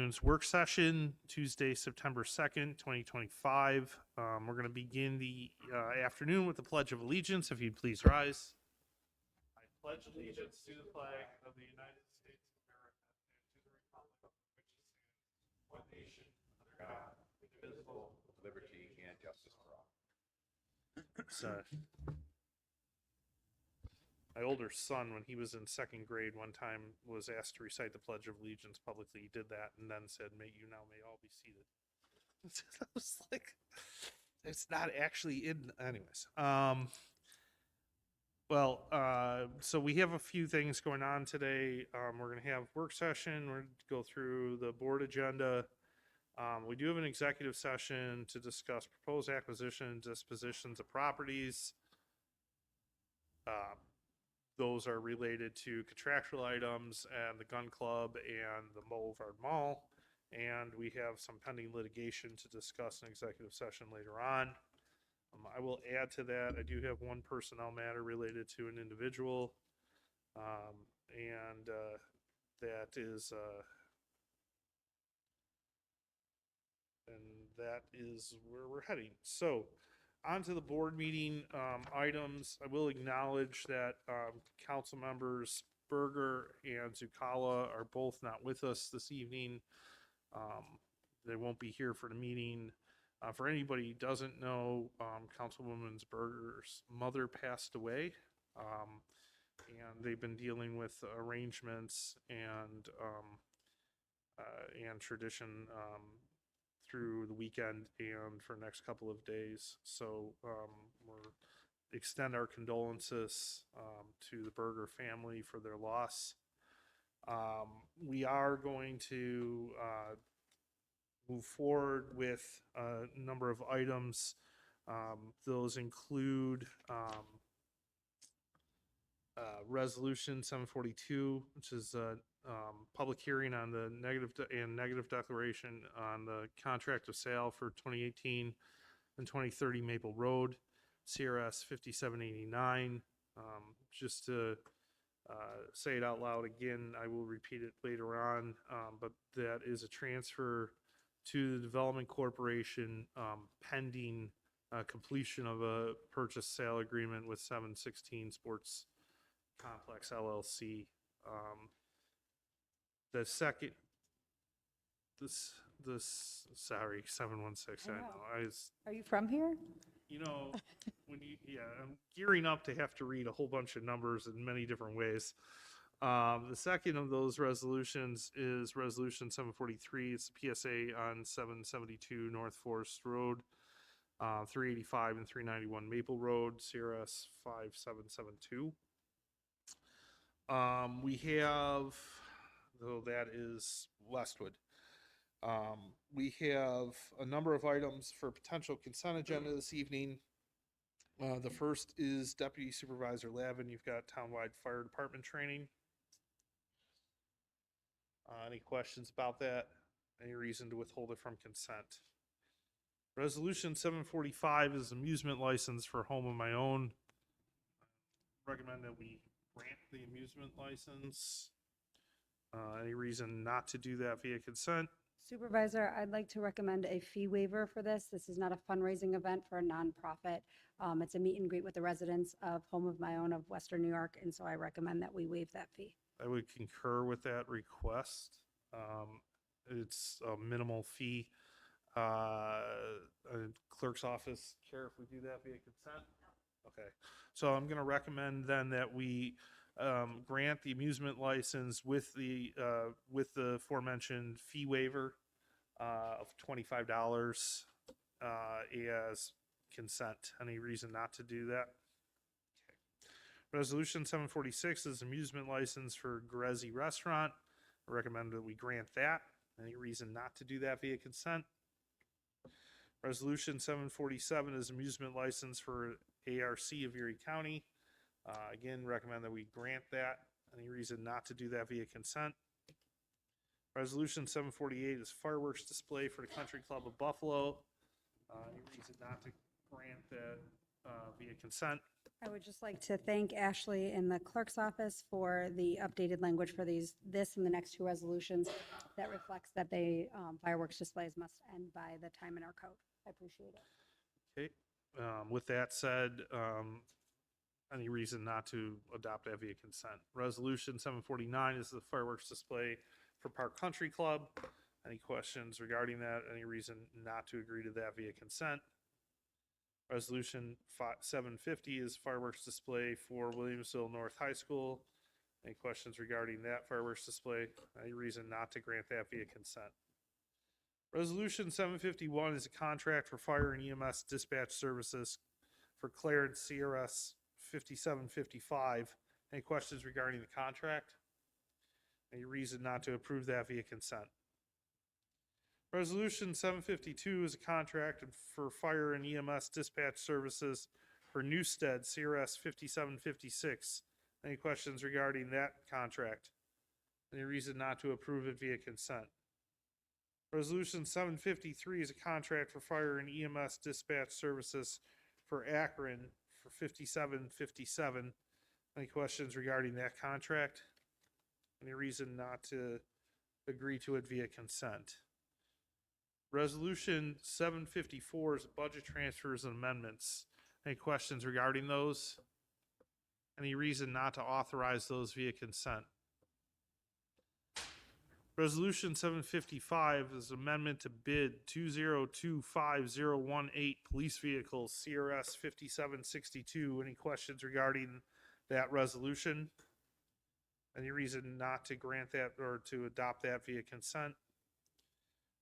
afternoon's work session, Tuesday, September 2nd, 2025. We're going to begin the afternoon with the Pledge of Allegiance. If you'd please rise. I pledge allegiance to the flag of the United States of America and to the republic for which it stands, one nation, under God, indivisible, with liberty and justice for all. My older son, when he was in second grade, one time was asked to recite the Pledge of Allegiance publicly. He did that and then said, may all be seated. I was like, it's not actually in, anyways. So we have a few things going on today. We're going to have work session. We're going to go through the board agenda. We do have an executive session to discuss proposed acquisition, dispositions of properties. Those are related to contractual items and the gun club and the Boulevard Mall. And we have some pending litigation to discuss in executive session later on. I will add to that, I do have one personnel matter related to an individual. That is where we're heading. So, on to the board meeting items. I will acknowledge that council members Berger and Zucala are both not with us this evening. They won't be here for the meeting. For anybody who doesn't know, Councilwoman Berger's mother passed away, and they've been dealing with arrangements and tradition through the weekend and for the next couple of days. So we're extend our condolences to the Berger family for their loss. We are going to move forward with a number of items. Those include Resolution 742, which is a public hearing on the negative declaration on the contract of sale for 2018 and 2030 Maple Road, CRS 5789. Just to say it out loud again, I will repeat it later on, but that is a transfer to the Development Corporation pending completion of a purchase sale agreement with 716 Sports Complex LLC. The second, sorry, 716. I know. Are you from here? You know, I'm gearing up to have to read a whole bunch of numbers in many different ways. The second of those resolutions is Resolution 743. It's the PSA on 772 North Forest Road, 385 and 391 Maple Road, CRS 5772. We have, though that is Westwood. We have a number of items for potential consent agenda this evening. The first is Deputy Supervisor Lavin. You've got townwide fire department training. Any questions about that? Any reason to withhold it from consent? Resolution 745 is amusement license for Home of My Own. Recommend that we grant the amusement license. Any reason not to do that via consent? Supervisor, I'd like to recommend a fee waiver for this. This is not a fundraising event for a nonprofit. It's a meet and greet with the residents of Home of My Own of Western New York, and so I recommend that we waive that fee. I would concur with that request. It's a minimal fee. Clerk's office care if we do that via consent? Okay. So I'm going to recommend then that we grant the amusement license with the aforementioned fee waiver of $25 as consent. Any reason not to do that? Okay. Resolution 746 is amusement license for Grezzi Restaurant. I recommend that we grant that. Any reason not to do that via consent? Resolution 747 is amusement license for ARC of Erie County. Again, recommend that we grant that. Any reason not to do that via consent? Resolution 748 is fireworks display for the Country Club of Buffalo. Any reason not to grant that via consent? I would just like to thank Ashley in the clerk's office for the updated language for this and the next two resolutions that reflects that fireworks displays must end by the time in our code. I appreciate it. Okay. With that said, any reason not to adopt that via consent? Resolution 749 is the fireworks display for Park Country Club. Any questions regarding that? Any reason not to agree to that via consent? Resolution 750 is fireworks display for Williamsville North High School. Any questions regarding that fireworks display? Any reason not to grant that via consent? Resolution 751 is a contract for fire and EMS dispatch services for Clarence CRS 5755. Any questions regarding the contract? Any reason not to approve that via consent? Resolution 752 is a contract for fire and EMS dispatch services for Newstead CRS 5756. Any questions regarding that contract? Any reason not to approve it via consent? Resolution 753 is a contract for fire and EMS dispatch services for Akron for 5757. Any questions regarding that contract? Any reason not to agree to it via consent? Resolution 754 is budget transfers and amendments. Any questions regarding those? Any reason not to authorize those via consent? Resolution 755 is amendment to bid 2025018 police vehicles, CRS 5762. Any questions regarding that resolution? Any reason not to grant that or to adopt that via consent?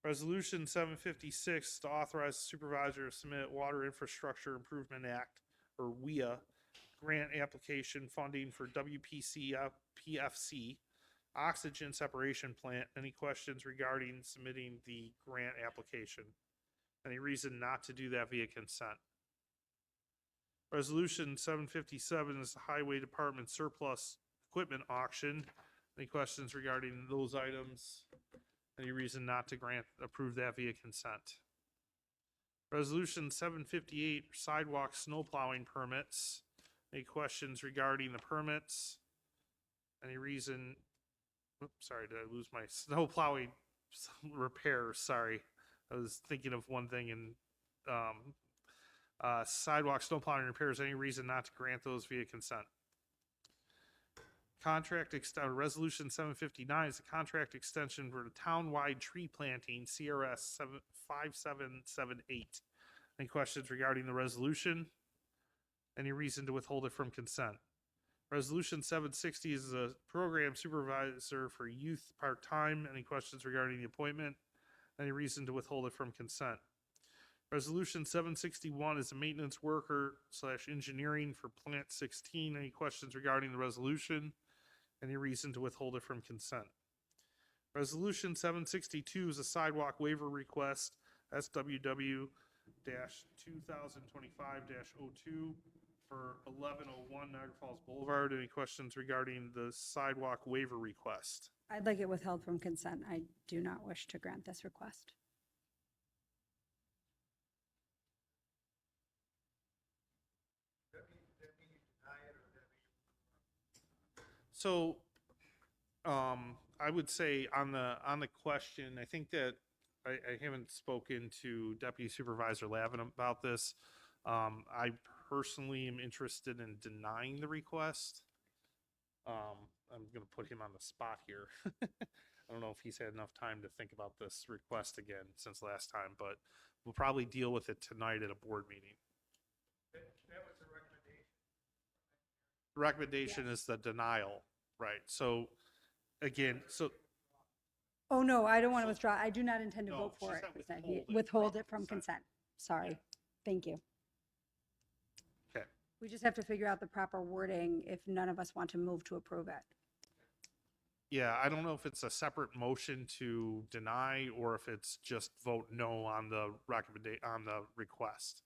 Resolution 756 to authorize the supervisor to submit Water Infrastructure Improvement Act, or WIA, grant application funding for WPC PFC oxygen separation plant. Any questions regarding submitting the grant application? Any reason not to do that via consent? Resolution 757 is the Highway Department surplus equipment auction. Any questions regarding those items? Any reason not to approve that via consent? Resolution 758, sidewalk snow plowing permits. Any questions regarding the permits? Any reason, oops, sorry, did I lose my snow plowing repairs? Sorry. I was thinking of one thing in sidewalk snow plowing repairs. Any reason not to grant those via consent? Resolution 759 is a contract extension for the townwide tree planting, CRS 5778. Any questions regarding the resolution? Any reason to withhold it from consent? Resolution 760 is a program supervisor for youth part-time. Any questions regarding the appointment? Any reason to withhold it from consent? Resolution 761 is a maintenance worker / engineering for Plant 16. Any questions regarding the resolution? Any reason to withhold it from consent? Resolution 762 is a sidewalk waiver request, SWW-2025-02 for 1101 Niagara Falls Boulevard. Any questions regarding the sidewalk waiver request? I'd like it withheld from consent. I do not wish to grant this request. So, I would say on the question, I think that I haven't spoken to Deputy Supervisor Lavin about this. I personally am interested in denying the request. I'm going to put him on the spot here. I don't know if he's had enough time to think about this request again since last time, but we'll probably deal with it tonight at a board meeting. That was the recommendation. The recommendation is the denial, right? So, again, Oh, no, I don't want to withdraw. I do not intend to No, vote she for it. said per se. withhold it Withhold from it from consent. consent. Sorry. Thank you. okay. We just have to figure out the proper wording if none of us want to move to approve it. Yeah, I don't know if it's a separate motion to deny or if it's just vote no on the on the request.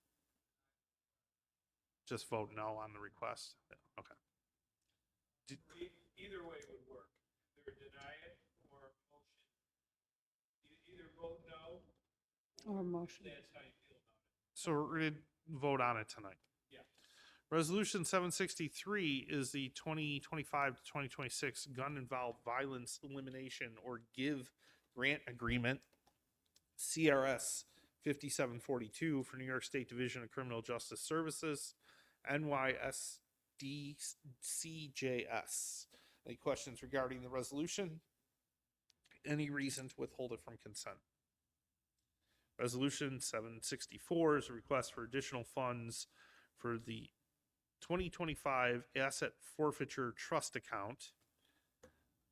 Just vote no on the request. Yeah, okay. Either way would work. Either deny it or motion. Either vote no. Or motion. That's how you feel about it. So we're going to vote on it tonight. Yeah. Resolution 763 is the 2025 to 2026 Gun Involved Violence Elimination or GIVE Grant Agreement, CRS 5742 for New York State Division of Criminal Justice Services, NYSDCJS. Any questions regarding the resolution? Any reason to withhold it from consent? Resolution 764 is a request for additional funds for the 2025 Asset Forfeiture Trust Account.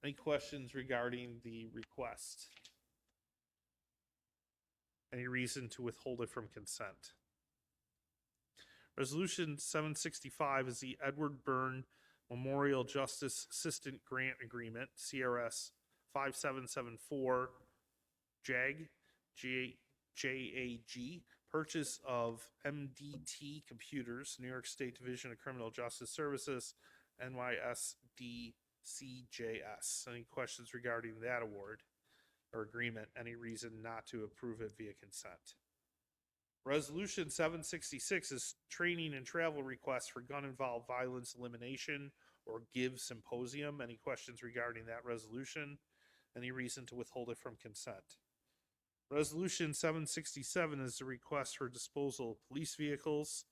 Any questions regarding the request? Any reason to withhold it from consent? Resolution 765 is the Edward Byrne Memorial Justice Assistant Grant Agreement, CRS 5774, JAG, purchase of MDT computers, New York State Division of Criminal Justice Services, NYSDCJS. Any questions regarding that award or agreement? Any reason not to approve it via consent? Resolution 766 is training and travel requests for gun-involved violence elimination or GIVE symposium. Any questions regarding that resolution? Any reason to withhold it from consent? Resolution 767 is the request for disposal of police vehicles.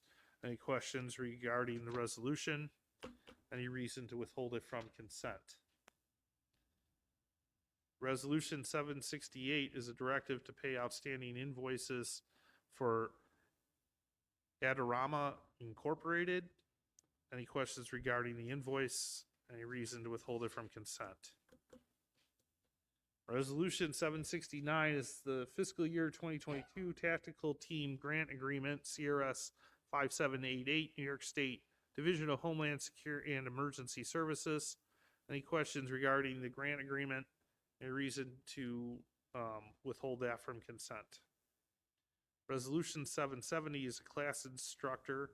Any questions regarding the resolution? Any reason to withhold it from consent? Resolution 768 is a directive to pay outstanding invoices for Adorama Incorporated. Any questions regarding the invoice? Any reason to withhold it from consent? Resolution 769 is the fiscal year 2022 Tactical Team Grant Agreement, CRS 5788, New York State Division of Homeland Security and Emergency Services. Any questions regarding the grant agreement? Any reason to withhold that from consent? Resolution 770 is a class instructor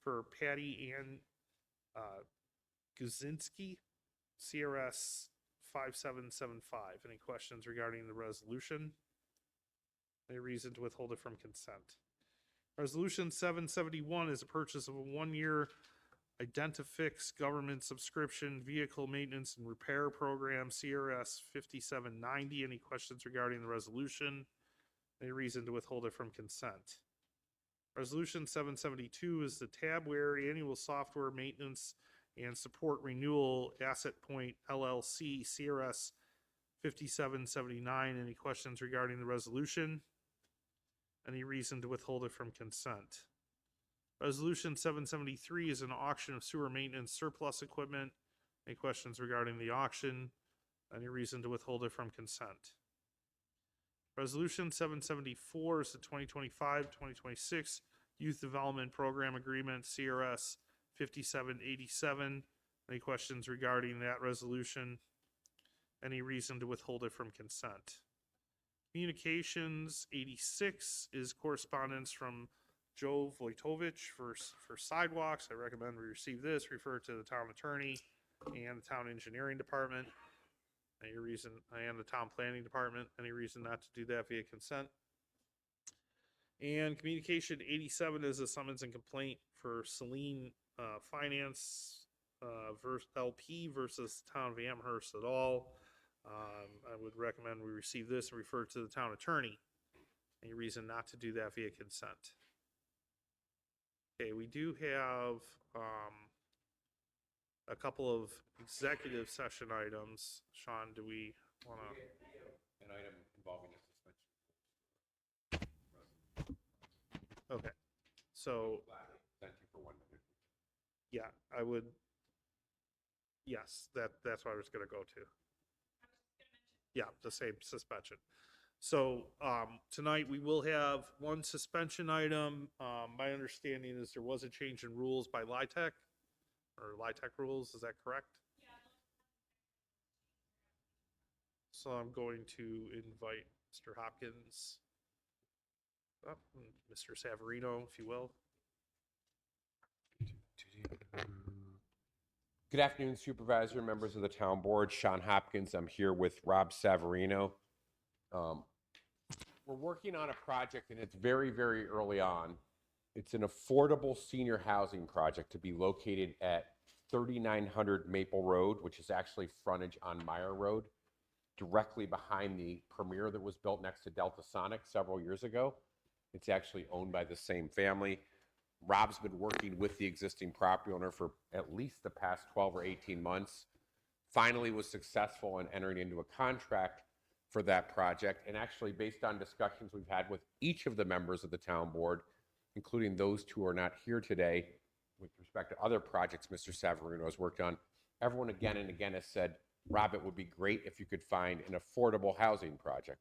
for Patty Ann Guzinski, CRS 5775. Any questions regarding the resolution? Any reason to withhold it from consent? Resolution 771 is a purchase of a one-year Identifix government subscription vehicle maintenance and repair program, CRS 5790. Any questions regarding the resolution? Any reason to withhold it from consent? Resolution 772 is the Tabware Annual Software Maintenance and Support Renewal Asset Point LLC, CRS 5779. Any questions regarding the resolution? Any reason to withhold it from consent? Resolution 773 is an auction of sewer maintenance surplus equipment. Any questions regarding the auction? Any reason to withhold it from consent? Resolution 774 is the 2025-2026 Youth Development Program Agreement, CRS 5787. Any questions regarding that resolution? Any reason to withhold it from consent? Communications 86 is correspondence from Joe Vojtovich for sidewalks. I recommend we receive this, refer to the town attorney and the town engineering department. Any reason, and the town planning department, any reason not to do that via consent? And communication 87 is a summons and complaint for Celine Finance LP versus Town of Amherst et al. I would recommend we receive this and refer to the town attorney. Any reason not to do that via consent? Okay, we do have a couple of executive session items. Sean, do we want to? An item involving a suspension. Okay, so Thank you for 1 minute. yeah, I would. Yes, that's what I was going to go to. Yeah, the same suspension. So tonight we will have one suspension item. My understanding is there was a change in rules by LITEC or LITEC rules. Is that correct? So I'm going to invite Mr. Hopkins up, and Mr. Savarino, if you will. Good afternoon, Supervisor, members of the Town Board. Sean Hopkins. I'm here with Rob Savarino. We're working on a project, and it's very, very early on. It's an affordable senior housing project to be located at 3900 Maple Road, which is actually frontage on Meyer Road, directly behind the Premier that was built next to Delta Sonic several years ago. It's actually owned by the same family. Rob's been working with the existing property owner for at least the past 12 or 18 months. Finally was successful in entering into a contract for that project. And actually, based on discussions we've had with each of the members of the town board, including those two who are not here today, with respect to other projects Mr. Savarino has worked on, everyone again and again has said, Rob, it would be great if you could find an affordable housing project.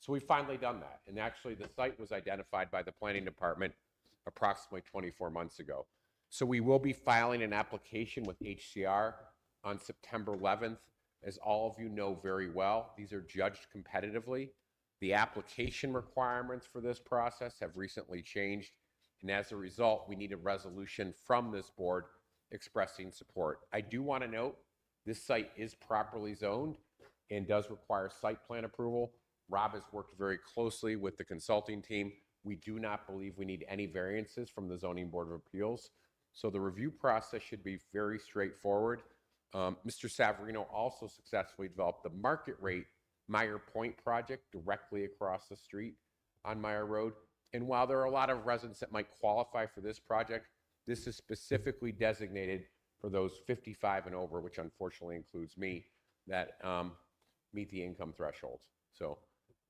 So we've finally done that. And actually, the site was identified by the planning department approximately 24 months ago. So we will be filing an application with HCR on September 11th. As all of you know very well, these are judged competitively. The application requirements for this process have recently changed. And as a result, we need a resolution from this board expressing support. I do want to note this site is properly zoned and does require site plan approval. Rob has worked very closely with the consulting team. We do not believe we need any variances from the Zoning Board of Appeals. So the review process should be very straightforward. Mr. Savarino also successfully developed the market rate Meyer Point project directly across the street on Meyer Road. And while there are a lot of residents that might qualify for this project, this is specifically designated for those 55 and over, which unfortunately includes me, that meet the income thresholds. So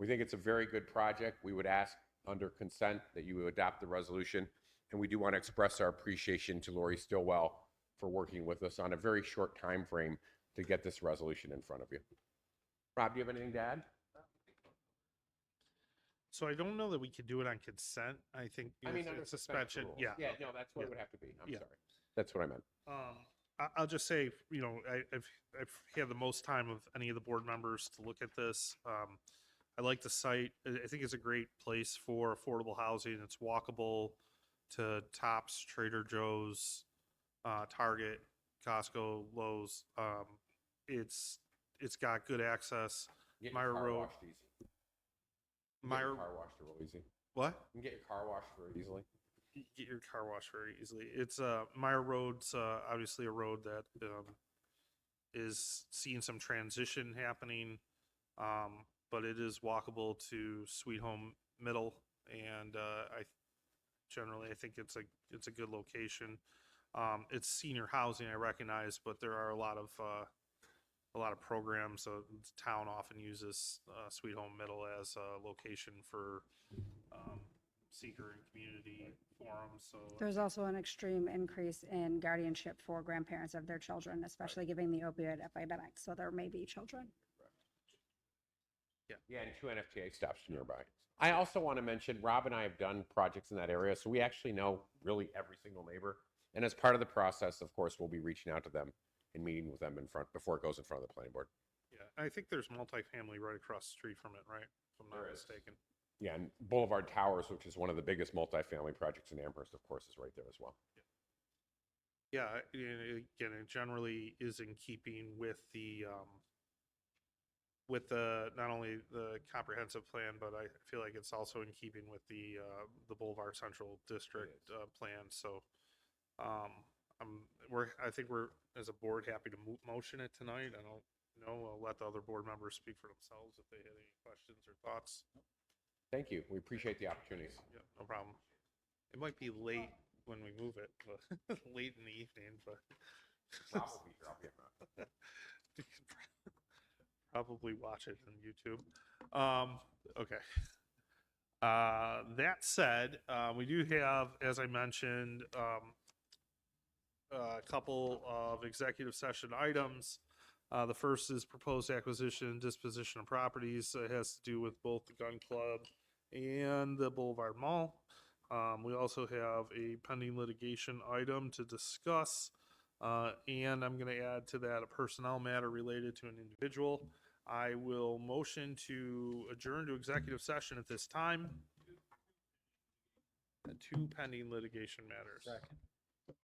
we think it's a very good project. We would ask under consent that you adopt the resolution. And we do want to express our appreciation to Lori Stillwell for working with us on a very short time frame to get this resolution in front of you. Rob, do you have anything to add? So I don't know that we could do it on consent. I think Under it's suspension. rules. Yeah. Yeah, no, that's what Yeah. it would have to be. I'm Yeah. sorry. That's what I meant. I'll just say, I've had the most time of any of the board members to look at this. I like the site. I think it's a great place for affordable housing. It's walkable to Tops, Trader Joe's, Target, Costco, Lowe's. It's got good access. Get Meyer your car Road. washed easy. You can get Meyer, your car washed real easy. what? You can get your car washed very easily. You get your car washed very easily. It's Meyer Road's obviously a road that is seeing some transition happening, but it is walkable to Sweet Home Middle, and I think it's a good location. It's senior housing, I recognize, but there are a lot of programs. So the town often uses Sweet Home Middle as a location for seeker and community forums. So There's also an extreme increase in guardianship for grandparents of their children, especially given the opioid epidemic. So there may be children. Yeah, and 2 NFTA stops nearby. I also want to mention, Rob and I have done projects in that area, so we actually know really every single neighbor. And as part of the process, of course, we'll be reaching out to them and meeting with them before it goes in front of the planning board. yeah, I think there's multifamily right across the street from it, right? If I'm not There is. mistaken. Yeah, and Boulevard Towers, which is one of the biggest multifamily projects in Amherst, of course, is right there as well. Yeah, again, it generally is in keeping with the not only the comprehensive plan, but I feel like it's also in keeping with the Boulevard Central District plan. So, I think we're as a board happy to motion it tonight. I don't know. I'll let the other board members speak for themselves if they had any questions or thoughts. Thank you. We appreciate the opportunities. Yeah, no problem. It might be late when we move it, but late in the evening, but Rob will be here. I'll be around. you can probably watch it on YouTube. Okay. That said, we do have, as I mentioned, a couple of executive session items. The first is proposed acquisition and disposition of properties. It has to do with both the gun club and the Boulevard Mall. We also have a pending litigation item to discuss. And I'm going to add to that a personnel matter related to an individual. I will motion to adjourn to executive session at this time. And 2 pending litigation matters. Second.